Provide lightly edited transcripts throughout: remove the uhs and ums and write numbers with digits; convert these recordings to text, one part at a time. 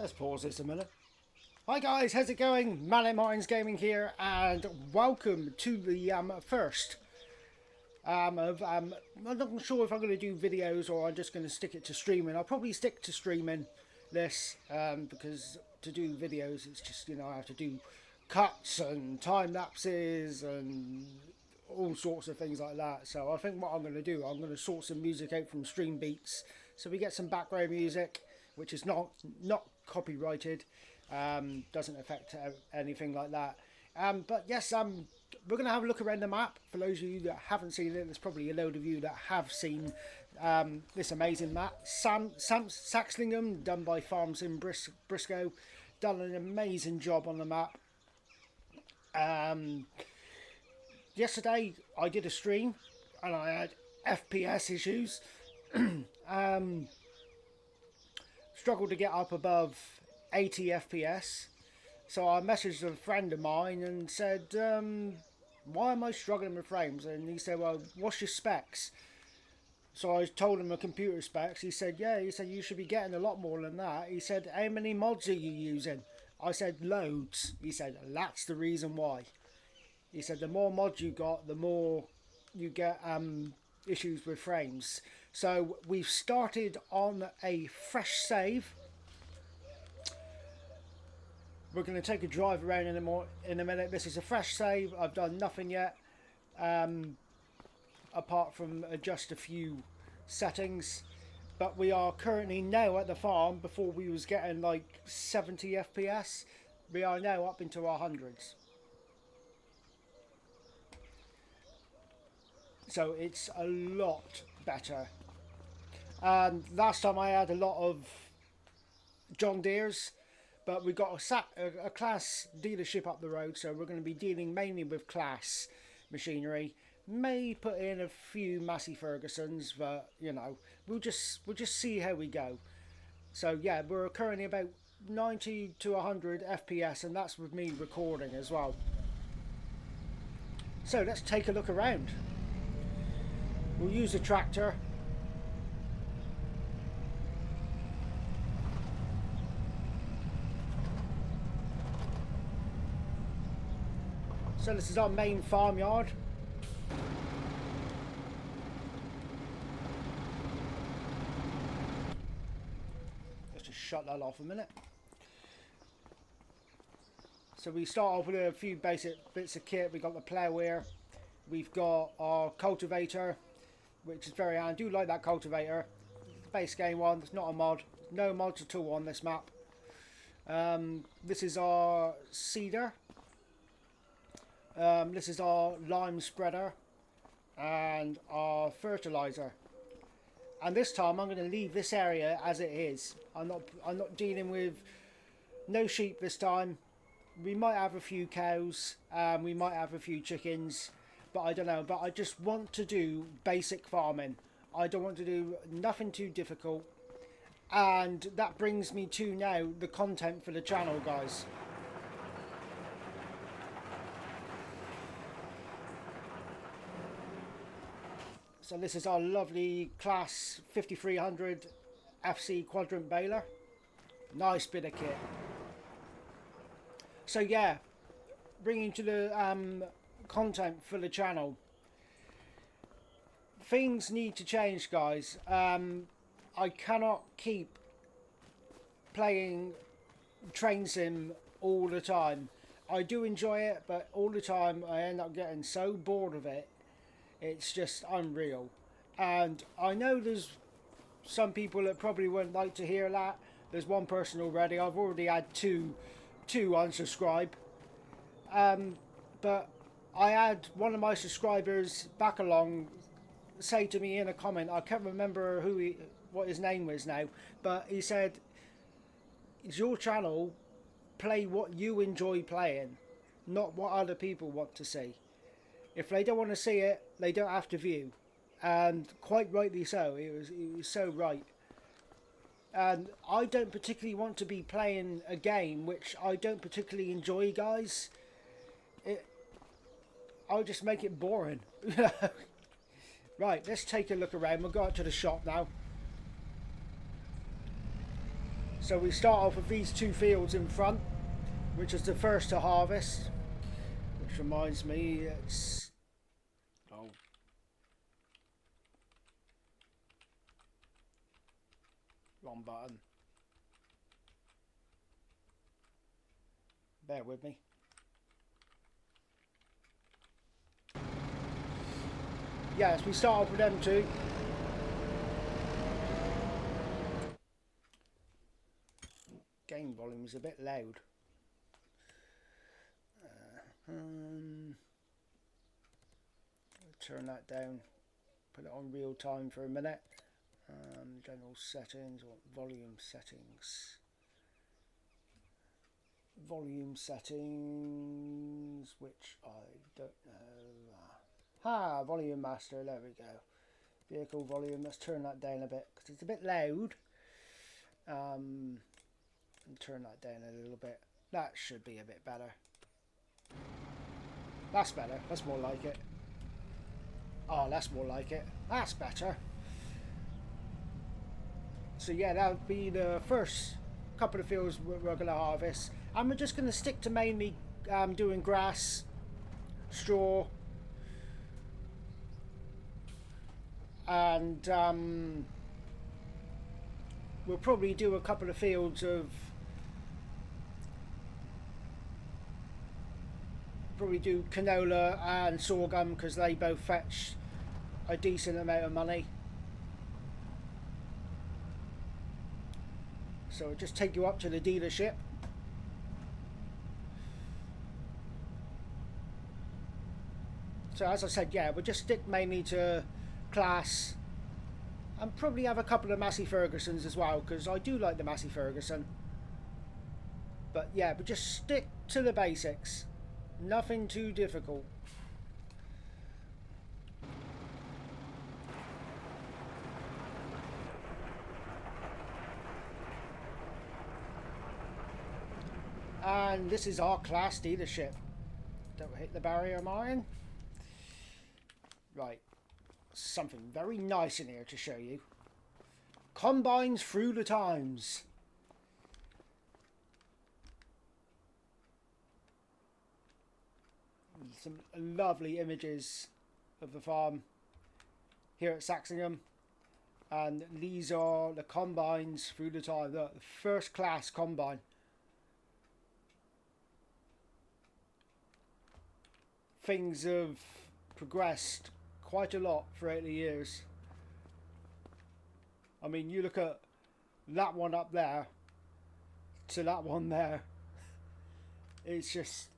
Let's pause this a minute. Hi guys, how's it going? Manic Martins Gaming here, and welcome to the first I'm not sure if I'm going to do videos or I'm just going to stick it to streaming. I'll probably stick to streaming this because to do videos it's just, you know, I have to do cuts and time lapses and all sorts of things like that. So I think what I'm going to do, I'm going to sort some music out from Stream Beats so we get some background music which is not copyrighted, doesn't affect anything like that. But yes, we're going to have a look around the map. For those of you that haven't seen it, there's probably a load of you that have seen this amazing map. Saxlingham, done by Farms in Briscoe, done an amazing job on the map. Yesterday I did a stream and I had FPS issues. Struggled to get up above 80 FPS. So I messaged a friend of mine and said, why am I struggling with frames? And he said, well, what's your specs? So I told him the computer specs. He said, yeah, he said, you should be getting a lot more than that. He said, how many mods are you using? I said, loads. He said, that's the reason why. He said, the more mods you got, the more you get issues with frames. So we've started on a fresh save. We're going to take a drive around in a minute. This is a fresh save. I've done nothing yet, apart from adjust a few settings. But we are currently now at the farm. Before we was getting like 70 FPS. We are now up into our hundreds. So it's a lot better. And last time I had a lot of John Deere's, but we got a Class dealership up the road, so we're going to be dealing mainly with Class machinery. May put in a few Massey Fergusons, but you know, we'll just see how we go. So yeah, we're currently about 90 to 100 FPS, and that's with me recording as well. So let's take a look around. We'll use a tractor. So this is our main farmyard. Let's just shut that off a minute. So we start off with a few basic bits of kit. We've got the plough here. We've got our cultivator, which is very handy. I do like that cultivator. Base game one, it's not a mod. No mods at all on this map. This is our seeder. This is our lime spreader and our fertilizer. And this time I'm going to leave this area as it is. I'm not dealing with no sheep this time. We might have a few cows, we might have a few chickens, but I don't know. But I just want to do basic farming. I don't want to do nothing too difficult. And that brings me to now the content for the channel, guys. So this is our lovely Class 5300 FC quadrant baler. Nice bit of kit. So yeah, bringing to the content for the channel. Things need to change, guys. I cannot keep playing train sim all the time. I do enjoy it, but all the time I end up getting so bored of it. It's just unreal. And I know there's some people that probably wouldn't like to hear that. There's one person already. I've already had two unsubscribe. But I had one of my subscribers back along say to me in a comment, I can't remember what his name was now, but he said, it's your channel, play what you enjoy playing, not what other people want to see. If they don't want to see it, they don't have to view. And quite rightly so. It was so right. And I don't particularly want to be playing a game which I don't particularly enjoy, guys. I'll just make it boring. Right, let's take a look around. We'll go out to the shop now. So we start off with these two fields in front, which is the first to harvest. Which reminds me, it's... Oh. Wrong button. Bear with me. Yes, we start off with them two. Game volume is a bit loud. Turn that down. Put it on real time for a minute. General settings or volume settings. Volume settings, which I don't know. Volume master. There we go. Vehicle volume. Let's turn that down a bit because it's a bit loud. And turn that down a little bit. That should be a bit better. That's better. That's more like it. Oh, that's more like it. That's better. So yeah, that would be the first couple of fields we're going to harvest. And we're just going to stick to mainly doing grass, straw, and we'll probably do a couple of fields of... Probably do canola and sorghum because they both fetch a decent amount of money. So I'll just take you up to the dealership. So as I said, yeah, we'll just stick mainly to class and probably have a couple of Massey Fergusons as well because I do like the Massey Ferguson. But yeah, but just stick to the basics. Nothing too difficult. And this is our class dealership. Don't hit the barrier, Marion. Right. Something very nice in here to show you. Combines through the times. Some lovely images of the farm here at Saxlingham, and these are the combines through the time, the first class combine. Things have progressed quite a lot throughout the years. I mean, you look at that one up there to that one there, it's just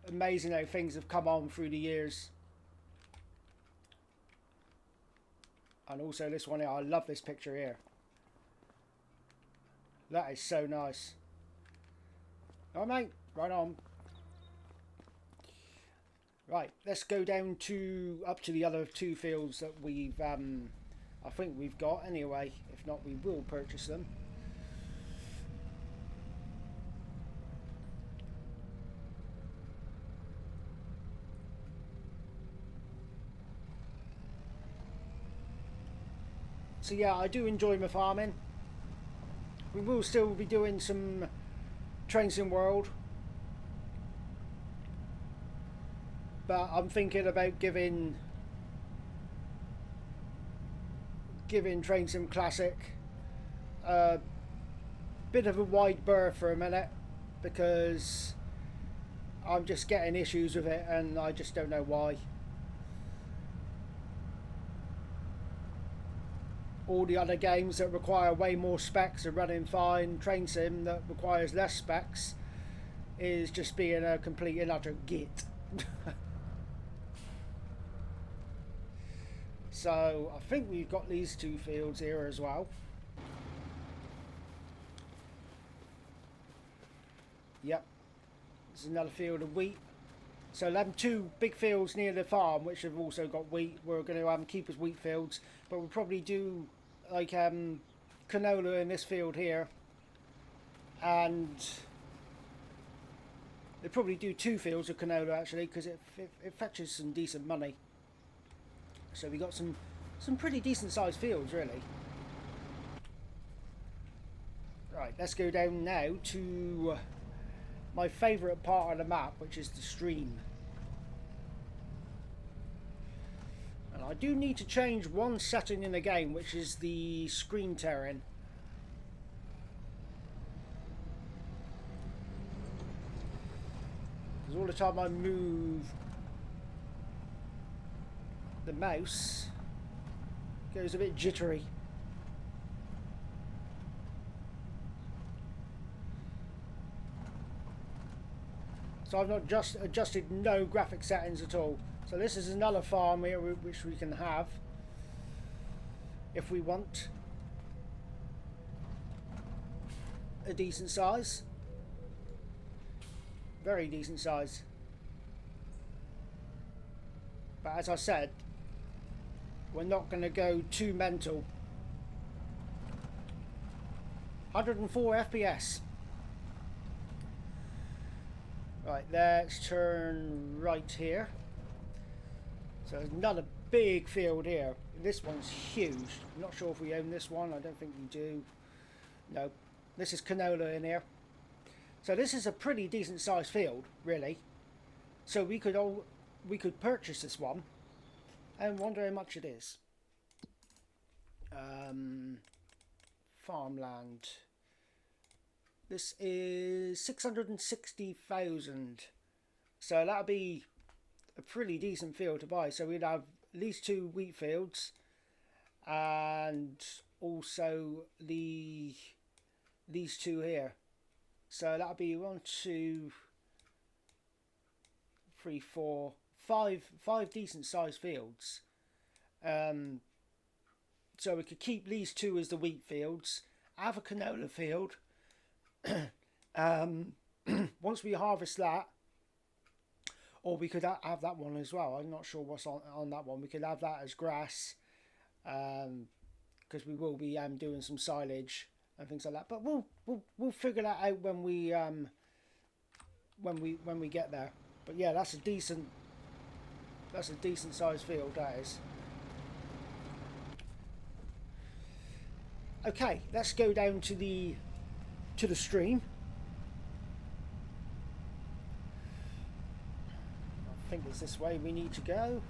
amazing how things have come on through the years. And also this one here, I love this picture here. That is so nice. Alright mate, right on. Right, let's go down to up to the other two fields that we've I think we've got anyway. If not, we will purchase them. So yeah, I do enjoy my farming. We will still be doing some Train Sim World, but I'm thinking about giving Train Sim Classic a bit of a wide berth for a minute because I'm just getting issues with it and I just don't know why. All the other games that require way more specs are running fine. Train Sim that requires less specs is just being a complete and utter git. So I think we've got these two fields here as well. Yep, this is another field of wheat. So them two big fields near the farm, which have also got wheat, we're going to keep as wheat fields, but we'll probably do like canola in this field here, and they probably do two fields of canola actually because it fetches some decent money. So we got some pretty decent sized fields really. Right, let's go down now to my favourite part of the map, which is the stream. And I do need to change one setting in the game, which is the screen tearing. Because all the time I move the mouse, it goes a bit jittery. So I've not just adjusted no graphic settings at all. So this is another farm here which we can have if we want a decent size, very decent size. But as I said, we're not going to go too mental. 104 FPS. Right, let's turn right here. So there's another big field here. This one's huge. I'm not sure if we own this one. I don't think we do. No, this is canola in here. So this is a pretty decent sized field, really. So we could purchase this one and wonder how much it is. Farmland. This is 660,000. So that'll be a pretty decent field to buy. So we'd have at least 2 wheat fields and also these 2 here. So that'll be 1, 2, 3, 4, 5 decent sized fields. So we could keep these 2 as the wheat fields, have a canola field. Once we harvest that, or we could have that one as well. I'm not sure what's on that one. We could have that as grass, because we will be doing some silage and things like that. But we'll figure that out when we get there. But yeah, that's a decent sized field, that is. Okay, let's go down to the stream. I think it's this way we need to go.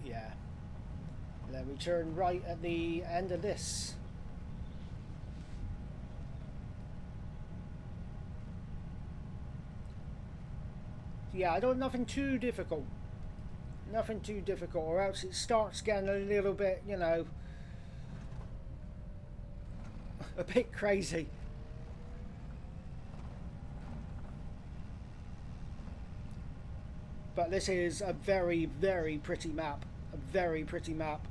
Yeah. And then we turn right at the end of this. Yeah, I don't nothing too difficult. Nothing too difficult, or else it starts getting a little bit, you know, a bit crazy. But this is a very, very pretty map. A very pretty map.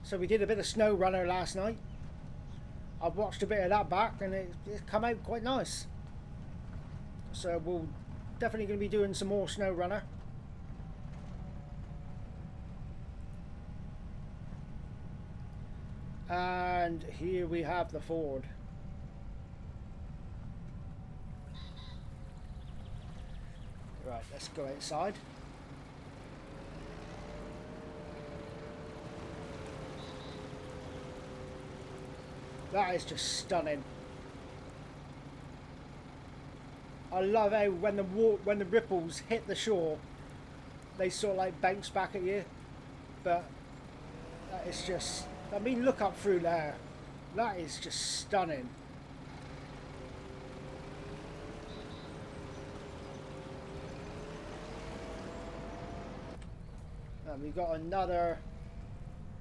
So we did a bit of snow runner last night. I've watched a bit of that back and it's come out quite nice. So we're definitely going to be doing some more snow runner. And here we have the ford. Right, let's go outside. That is just stunning. I love how when the ripples hit the shore, they sort of like bounce back at you. But that is just, I mean, look up through there. That is just stunning. And we've got another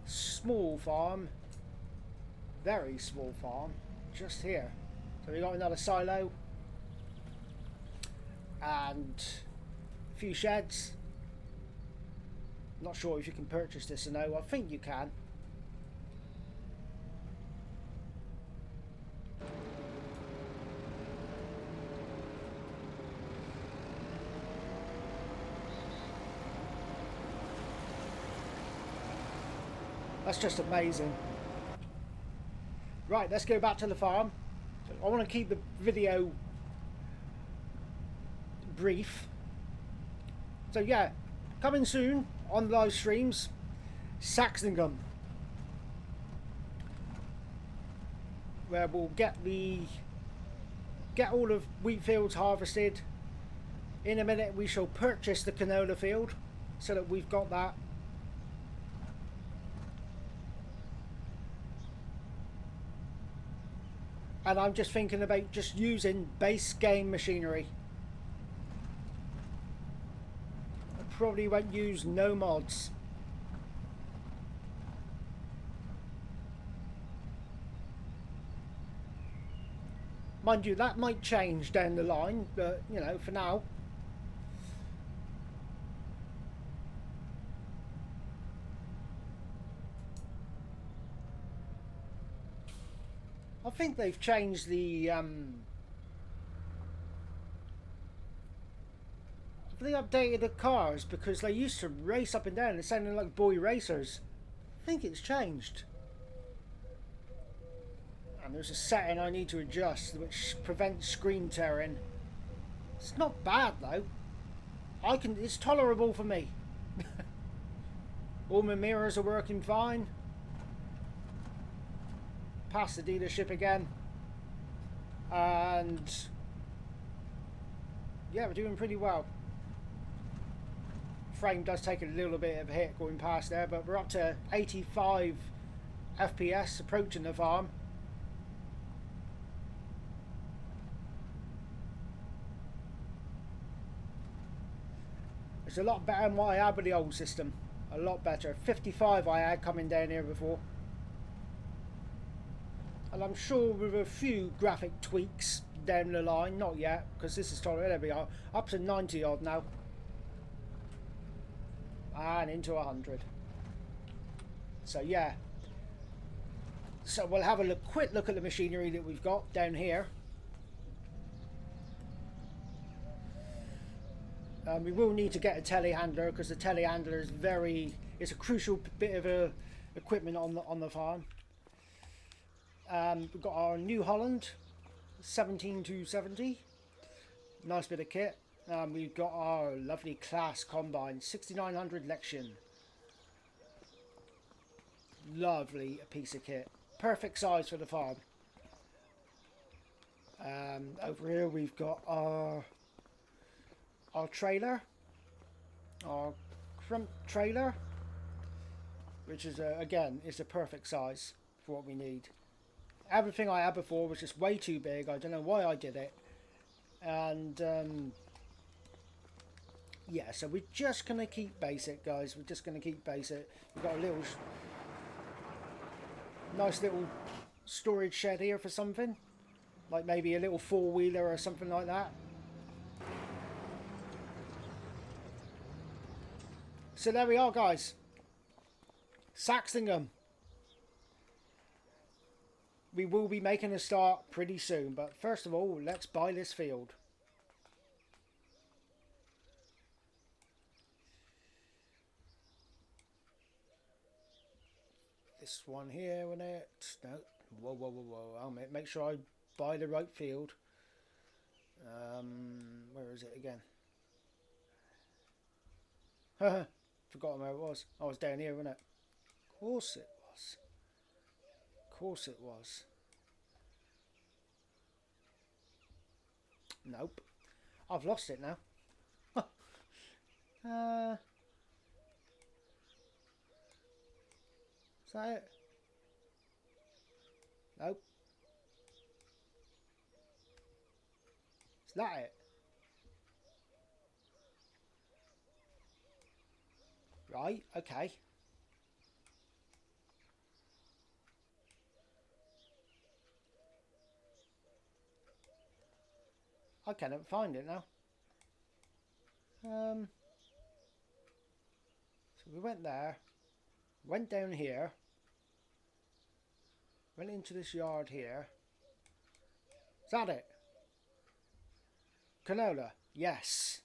small farm. Very small farm. Just here. So we've got another silo. And a few sheds. Not sure if you can purchase this or no. I think you can. That's just amazing. Right, let's go back to the farm. I want to keep the video brief. So yeah, coming soon on live streams, Saxlingham, where we'll get all of wheat fields harvested. In a minute we shall purchase the canola field so that we've got that. And I'm just thinking about just using base game machinery. I probably won't use no mods. Mind you, that might change down the line, but you know, for now. I think they've changed the they updated the cars because they used to race up and down. It sounded like boy racers. I think it's changed. And there's a setting I need to adjust which prevents screen tearing. It's not bad though. It's tolerable for me. All my mirrors are working fine. Past the dealership again. And yeah, we're doing pretty well. Frame does take a little bit of a hit going past there, but we're up to 85 FPS approaching the farm. It's a lot better than what I had with the old system. A lot better. 55 I had coming down here before. And I'm sure with a few graphic tweaks down the line, not yet, because this is tolerable. There we are, up to 90 odd now. And into 100. So yeah. So we'll have a quick look at the machinery that we've got down here. We will need to get a telehandler because the telehandler is it's a crucial bit of equipment on the farm. We've got our New Holland 17270, nice bit of kit. We've got our lovely Class Combine 6900 Lexion, lovely piece of kit, perfect size for the farm. Over here we've got our trailer, our crump trailer, which is again is a perfect size for what we need. Everything I had before was just way too big. I don't know why I did it. And yeah, so we're just going to keep basic, guys. We're just going to keep basic. We've got a little nice little storage shed here for something. Like maybe a little four-wheeler or something like that. So there we are, guys. Saxlingham. We will be making a start pretty soon, but first of all, let's buy this field. This one here, isn't it? No. Whoa, whoa, whoa, whoa. I'll make sure I buy the right field. Where is it again? Forgotten where it was. I was down here, wasn't it? Of course it was. Of course it was. Nope. I've lost it now. Is that it? Nope. Is that it? Right, okay. I cannot find it now. So we went there, went down here, went into this yard here. Is that it? Canola, yes.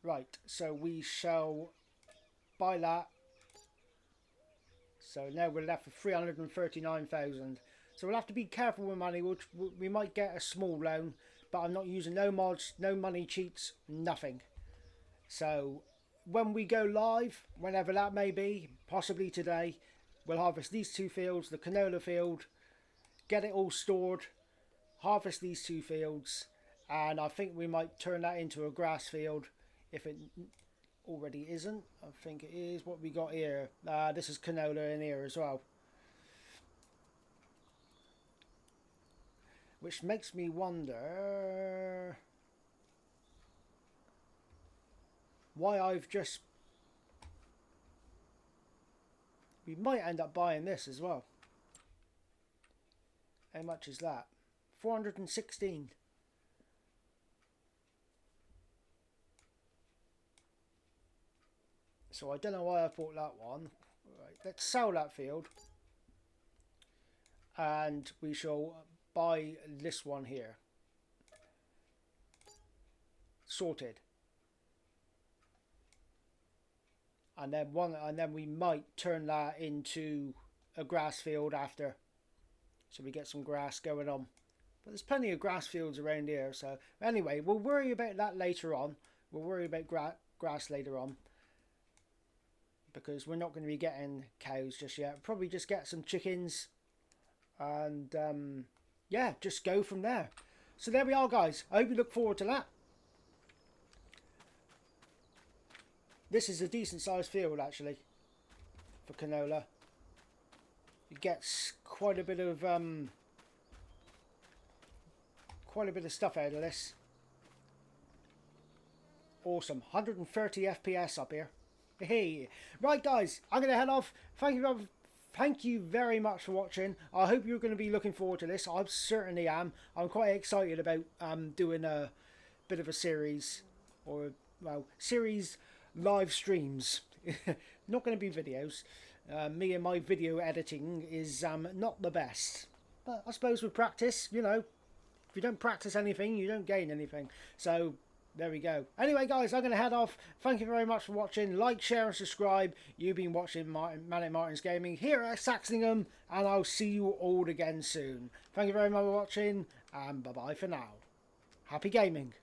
Right, so we shall buy that. So now we're left with 339,000. So we'll have to be careful with money. We might get a small loan, but I'm not using no mods, no money cheats, nothing. So when we go live, whenever that may be, possibly today, we'll harvest these 2 fields, the canola field, get it all stored, harvest these 2 fields, and I think we might turn that into a grass field if it already isn't. I think it is. What we got here, this is canola in here as well, which makes me wonder why I've just... We might end up buying this as well. How much is that? 416. So I don't know why I bought that one. Right, let's sell that field. And we shall buy this one here. Sorted. And then we might turn that into a grass field after. So we get some grass going on. But there's plenty of grass fields around here. So anyway, we'll worry about that later on. We'll worry about grass later on. Because we're not going to be getting cows just yet. Probably just get some chickens. And yeah, just go from there. So there we are, guys. I hope you look forward to that. This is a decent sized field actually for canola. It gets quite a bit of stuff out of this. Awesome. 130 FPS up here. Hey, right guys, I'm gonna head off. Thank you very much for watching. I hope you're going to be looking forward to this. I certainly am. I'm quite excited about doing a bit of a series, or well, series live streams. Not going to be videos. Me and my video editing is not the best, but I suppose with practice, you know, if you don't practice anything, you don't gain anything. So there we go. Anyway, guys, I'm going to head off. Thank you very much for watching. Like, share, and subscribe. You've been watching Manic Martin's Gaming here at Saxlingham, and I'll see you all again soon. Thank you very much for watching, and bye-bye for now. Happy gaming.